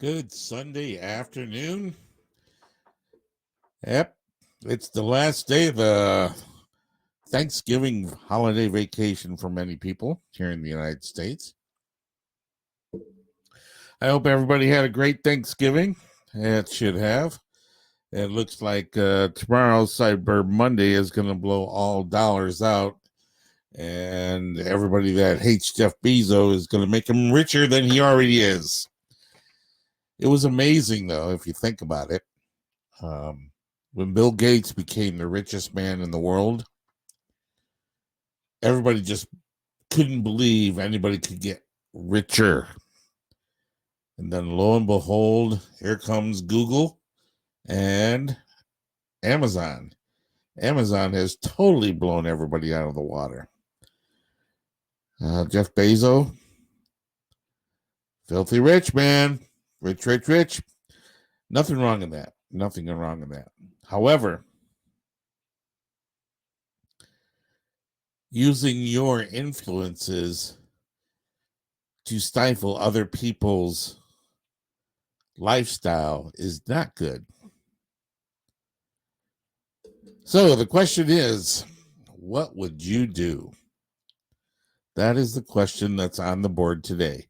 Good Sunday afternoon. Yep, it's the last day of the Thanksgiving holiday vacation for many people here in the United States. I hope everybody had a great Thanksgiving. It should have. It looks like tomorrow's Cyber Monday is going to blow all dollars out, and everybody that hates Jeff Bezos is going to make him richer than he already is. It was amazing, though, if you think about it. When Bill Gates became the richest man in the world, everybody just couldn't believe anybody could get richer. And then lo and behold, here comes Google and Amazon. Amazon has totally blown everybody out of the water. Jeff Bezos, filthy rich, man. Rich, rich, rich. Nothing wrong in that. Nothing wrong in that. However, using your influences to stifle other people's lifestyle is not good. So the question is, what would you do? That is the question that's on the board today.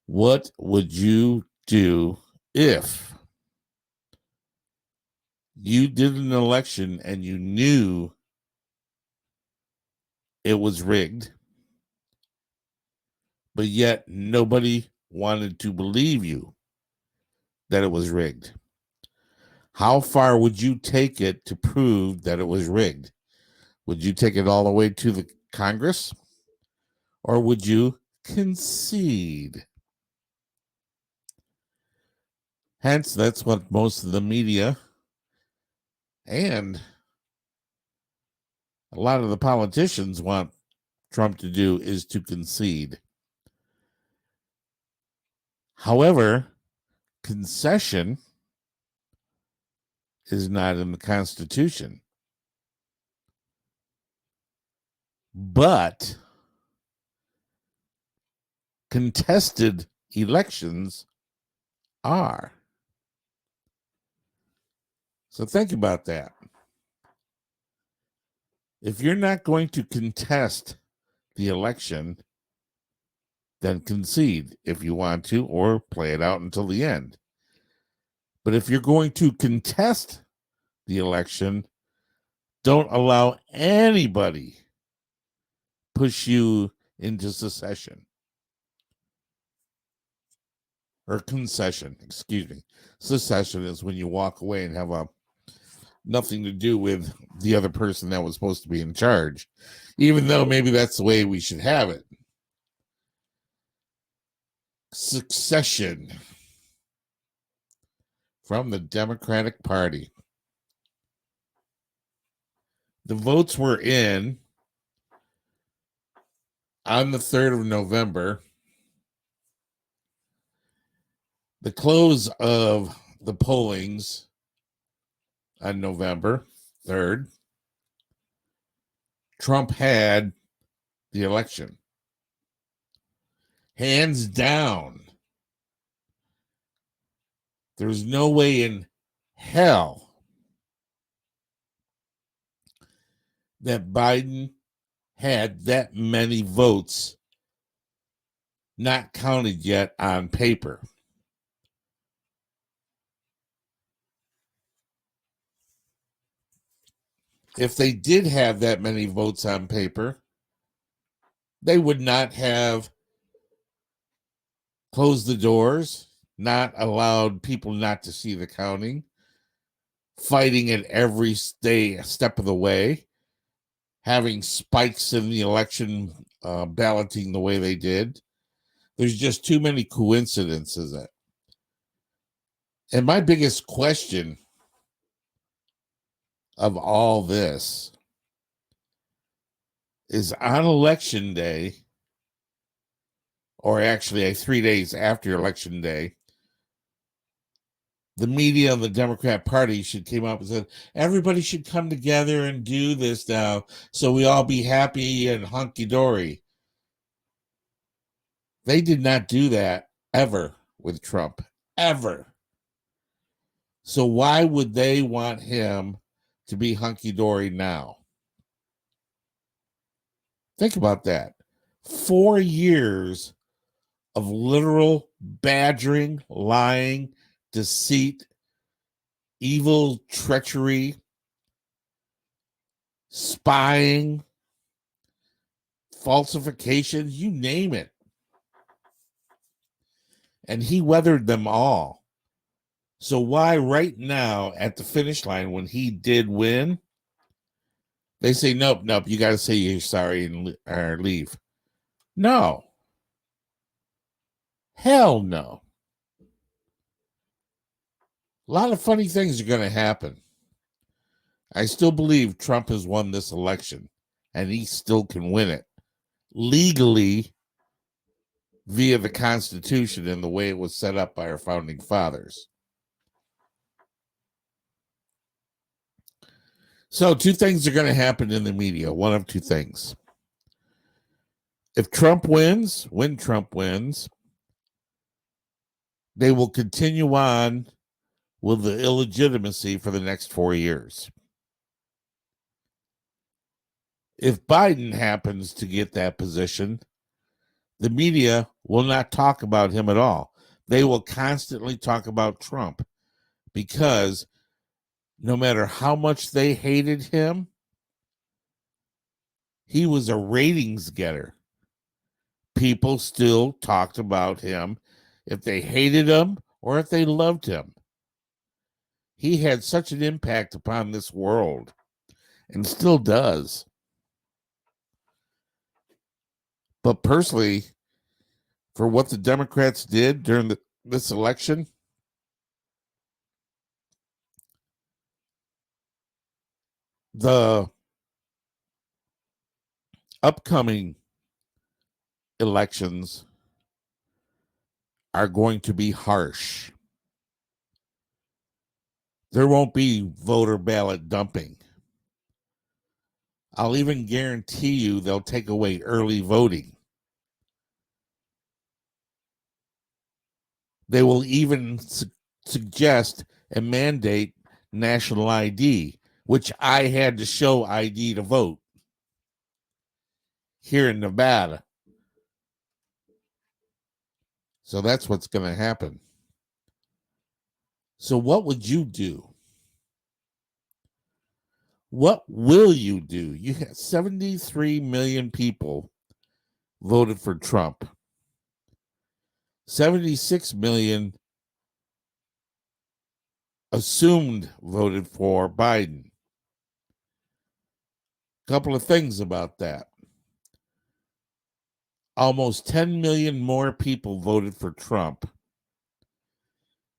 What would you do if you did an election and you knew it was rigged, but yet nobody wanted to believe you that it was rigged? How far would you take it to prove that it was rigged? Would you take it all the way to the Congress? Or would you concede? Hence, that's what most of the media and a lot of the politicians want Trump to do, is to concede. However, concession is not in the Constitution. But contested elections are. So think about that. If you're not going to contest the election, then concede if you want to, or play it out until the end. But if you're going to contest the election, don't allow anybody push you into secession. Or concession, excuse me. Secession is when you walk away and have nothing to do with the other person that was supposed to be in charge, even though maybe that's the way we should have it. Succession from the Democratic Party. The votes were in on the 3rd of November. The close of the pollings on November 3rd, Trump had the election. Hands down. There's no way in hell that Biden had that many votes not counted yet on paper. If they did have that many votes on paper, they would not have closed the doors, not allowed people not to see the counting, fighting it every step of the way, having spikes in the election balloting the way they did. There's just too many coincidences. And my biggest question of all this is, on election day, or actually 3 days after election day, the media and the Democrat Party should came up and said, everybody should come together and do this now so we all be happy and hunky-dory. They did not do that ever with Trump, ever. So why would they want him to be hunky-dory now? Think about that. 4 years of literal badgering, lying, deceit, evil treachery, spying, falsification, you name it. And he weathered them all. So why right now at the finish line when he did win, they say, nope, you got to say you're sorry and leave. No. Hell no. A lot of funny things are going to happen. I still believe Trump has won this election, and he still can win it legally via the Constitution and the way it was set up by our founding fathers. So 2 things are going to happen in the media. One of 2 things. If Trump wins, when Trump wins, they will continue on with the illegitimacy for the next 4 years. If Biden happens to get that position, the media will not talk about him at all. They will constantly talk about Trump because no matter how much they hated him, he was a ratings getter. People still talked about him if they hated him or if they loved him. He had such an impact upon this world and still does. But personally, for what the Democrats did during this election, the upcoming elections are going to be harsh. There won't be voter ballot dumping. I'll even guarantee you they'll take away early voting. They will even suggest and mandate national ID, which I had to show ID to vote here in Nevada. So that's what's going to happen. So what would you do? What will you do? You have 73 million people voted for Trump. 76 million assumed voted for Biden. Couple of things about that. Almost 10 million more people voted for Trump.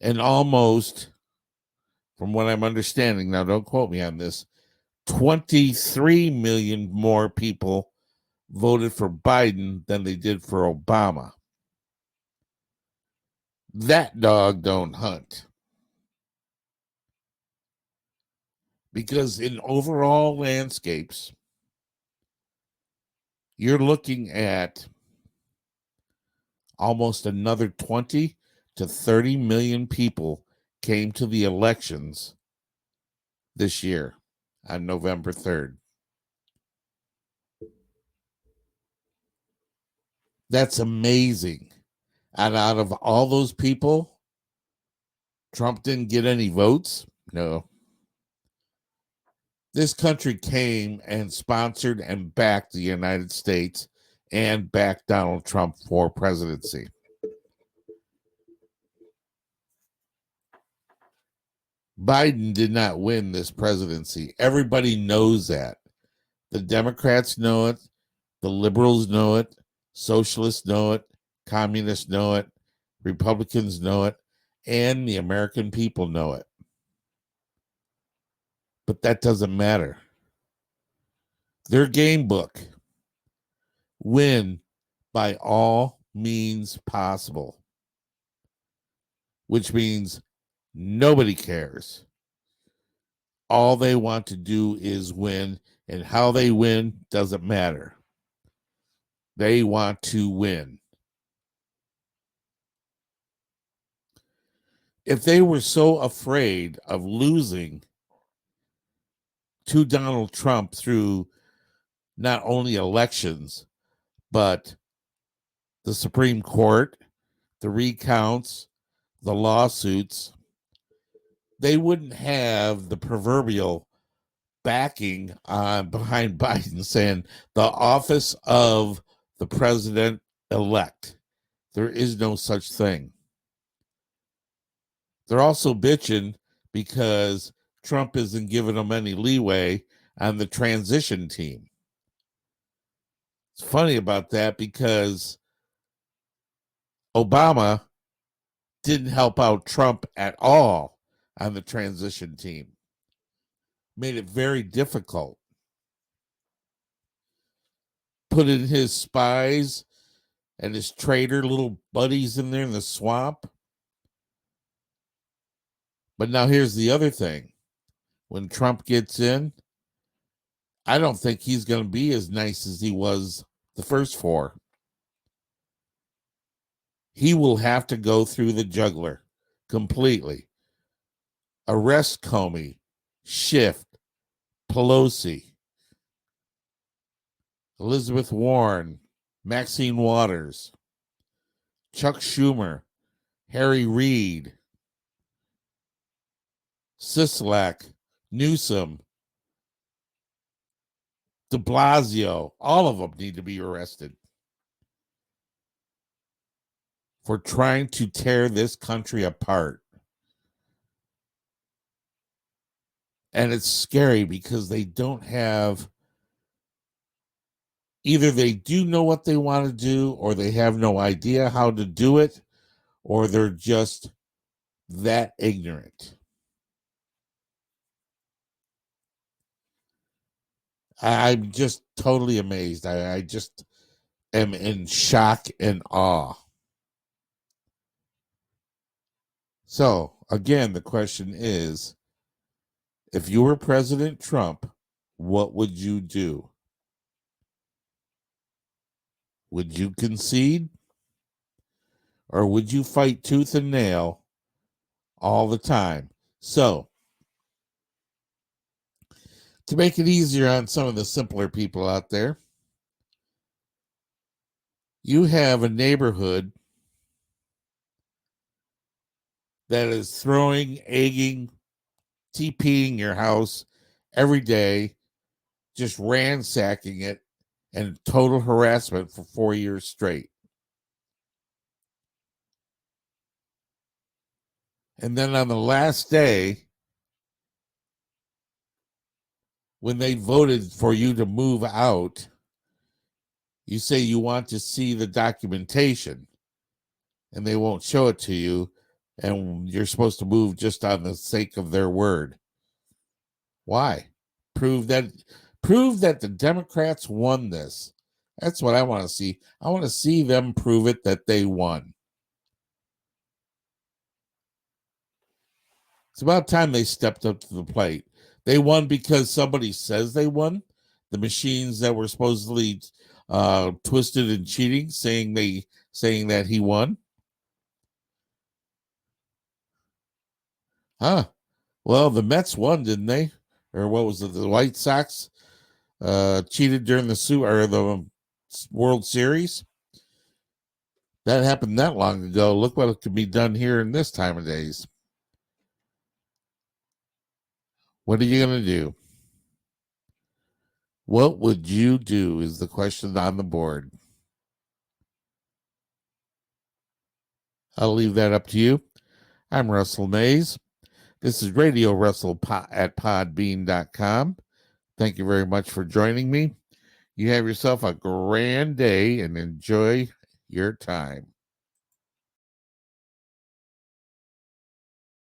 And almost, from what I'm understanding, now don't quote me on this, 23 million more people voted for Biden than they did for Obama. That dog don't hunt. Because in overall landscapes, you're looking at almost another 20 to 30 million people came to the elections this year on November 3rd. That's amazing. And out of all those people, Trump didn't get any votes? No. This country came and sponsored and backed the United States and backed Donald Trump for presidency. Biden did not win this presidency. Everybody knows that. The Democrats know it. The liberals know it. Socialists know it. Communists know it. Republicans know it. And the American people know it. But that doesn't matter. Their game book: win by all means possible, which means nobody cares. All they want to do is win, and how they win doesn't matter. They want to win. if they were so afraid of losing to Donald Trump through not only elections, but the Supreme Court, the recounts, the lawsuits, they wouldn't have the proverbial backing behind Biden saying the office of the president elect. There is no such thing. They're also bitching because Trump isn't giving them any leeway on the transition team. It's funny about that because Obama didn't help out Trump at all on the transition team. Made it very difficult. Put in his spies and his traitor little buddies in there in the swamp. But now here's the other thing. When Trump gets in, I don't think he's going to be as nice as he was the first four. He will have to go through the juggler completely. Arrest Comey, Schiff, Pelosi, Elizabeth Warren, Maxine Waters, Chuck Schumer, Harry Reid, Sisolak, Newsom, de Blasio, all of them need to be arrested for trying to tear this country apart. And it's scary because they don't have, either they do know what they want to do, or they have no idea how to do it, or they're just that ignorant. I'm just totally amazed. I just am in shock and awe. So, again, the question is, if you were President Trump, what would you do? Would you concede? Or would you fight tooth and nail all the time? So, to make it easier on some of the simpler people out there, you have a neighborhood that is throwing, egging, TPing your house every day, just ransacking it, and total harassment for 4 years straight. And then on the last day, when they voted for you to move out, you say you want to see the documentation, and they won't show it to you, and you're supposed to move just on the sake of their word. Why? Prove that the Democrats won this. That's what I want to see. I want to see them prove it that they won. It's about time they stepped up to the plate. They won because somebody says they won. The machines that were supposedly twisted and cheating, saying that he won. Huh. Well, the Mets won, didn't they? Or what was it? The White Sox cheated during the World Series. That happened that long ago. Look what could be done here in this time of days. What are you going to do? What would you do is the question on the board. I'll leave that up to you. I'm Russell Mays. This is Radio Russell at podbean.com. Thank you very much for joining me. You have yourself a grand day and enjoy your time.